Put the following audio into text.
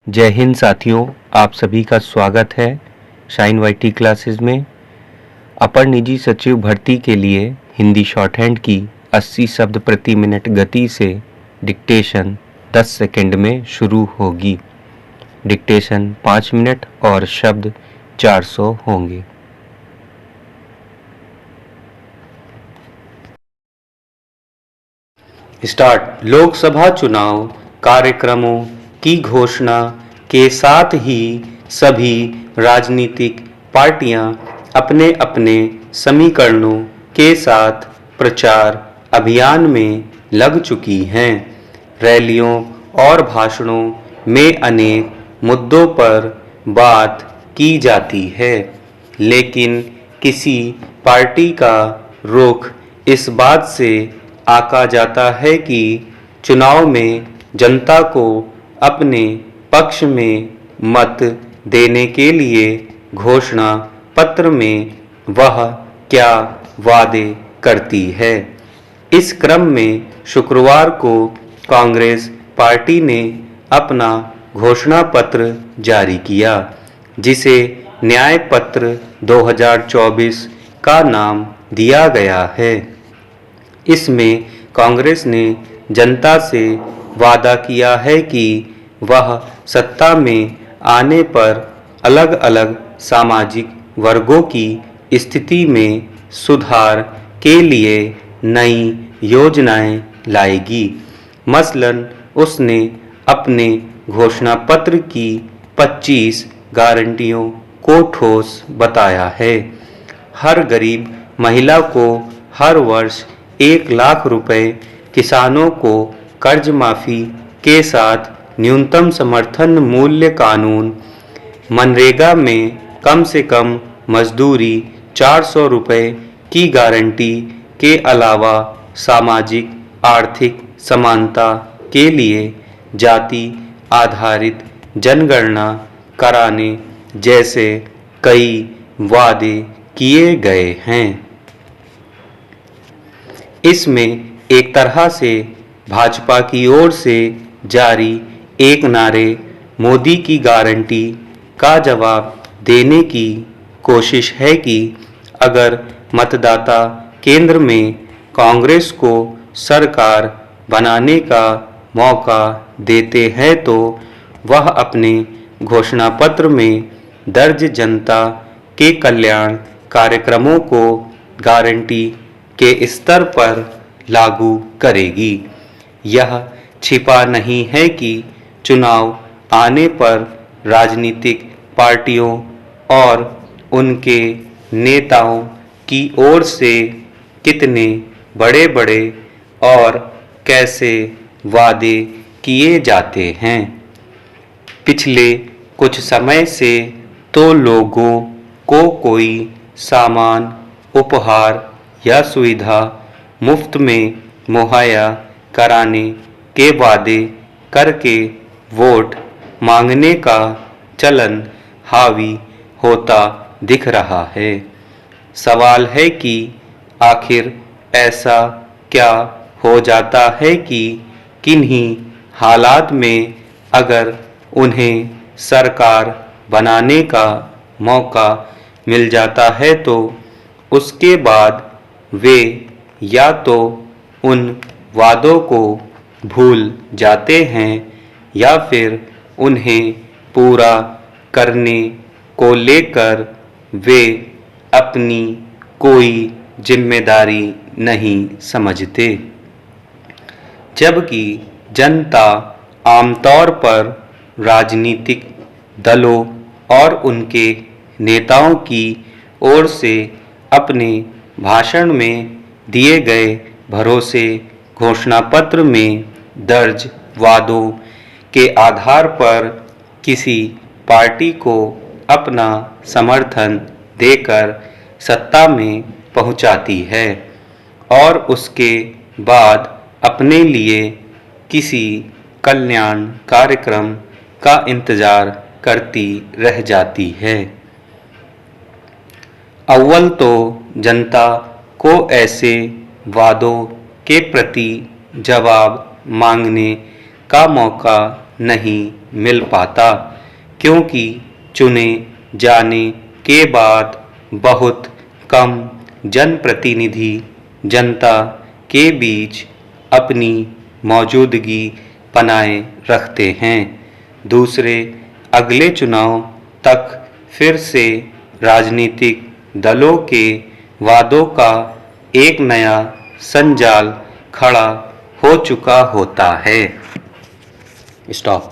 जय हिंद साथियों, आप सभी का स्वागत है शाइन वाईटी क्लासेस में। अपर निजी सचिव भर्ती के लिए हिंदी शॉर्ट हैंड की 80 शब्द प्रति मिनट गति से डिक्टेशन 10 सेकंड में शुरू होगी। डिक्टेशन 5 मिनट और शब्द 400 होंगे। स्टार्ट। लोकसभा चुनाव कार्यक्रमों की घोषणा के साथ ही सभी राजनीतिक पार्टियां अपने अपने समीकरणों के साथ प्रचार अभियान में लग चुकी हैं। रैलियों और भाषणों में अनेक मुद्दों पर बात की जाती है, लेकिन किसी पार्टी का रुख इस बात से आका जाता है कि चुनाव में जनता को अपने पक्ष में मत देने के लिए घोषणा पत्र में वह क्या वादे करती है। इस क्रम में शुक्रवार को कांग्रेस पार्टी ने अपना घोषणा पत्र जारी किया, जिसे न्याय पत्र 2024 का नाम दिया गया है। इसमें कांग्रेस ने जनता से वादा किया है कि वह सत्ता में आने पर अलग अलग सामाजिक वर्गों की स्थिति में सुधार के लिए नई योजनाएं लाएगी। मसलन उसने अपने घोषणा पत्र की 25 गारंटियों को ठोस बताया है। हर गरीब महिला को हर वर्ष 1 लाख रुपए, किसानों को कर्ज माफी के साथ न्यूनतम समर्थन मूल्य कानून, मनरेगा में कम से कम मजदूरी 400 रुपए की गारंटी के अलावा सामाजिक आर्थिक समानता के लिए जाति आधारित जनगणना कराने जैसे कई वादे किए गए हैं। इसमें एक तरह से भाजपा की ओर से जारी एक नारे मोदी की गारंटी का जवाब देने की कोशिश है कि अगर मतदाता केंद्र में कांग्रेस को सरकार बनाने का मौका देते हैं तो वह अपने घोषणा पत्र में दर्ज जनता के कल्याण कार्यक्रमों को गारंटी के स्तर पर लागू करेगी। यह छिपा नहीं है कि चुनाव आने पर राजनीतिक पार्टियों और उनके नेताओं की ओर से कितने बड़े बड़े और कैसे वादे किए जाते हैं। पिछले कुछ समय से तो लोगों को कोई सामान, उपहार या सुविधा मुफ्त में मुहैया कराने के वादे करके वोट मांगने का चलन हावी होता दिख रहा है। सवाल है कि आखिर ऐसा क्या हो जाता है कि किन्हीं हालात में अगर उन्हें सरकार बनाने का मौका मिल जाता है तो उसके बाद वे या तो उन वादों को भूल जाते हैं या फिर उन्हें पूरा करने को लेकर वे अपनी कोई जिम्मेदारी नहीं समझते। जबकि जनता आमतौर पर राजनीतिक दलों और उनके नेताओं की ओर से अपने भाषण में दिए गए भरोसे घोषणा पत्र में दर्ज वादों के आधार पर किसी पार्टी को अपना समर्थन देकर सत्ता में पहुंचाती है और उसके बाद अपने लिए किसी कल्याण कार्यक्रम का इंतजार करती रह जाती है। अव्वल तो जनता को ऐसे वादों के प्रति जवाब मांगने का मौका नहीं मिल पाता, क्योंकि चुने जाने के बाद बहुत कम जनप्रतिनिधि जनता के बीच अपनी मौजूदगी बनाए रखते हैं। दूसरे अगले चुनाव तक फिर से राजनीतिक दलों के वादों का एक नया संजाल खड़ा हो चुका होता है। स्टॉप।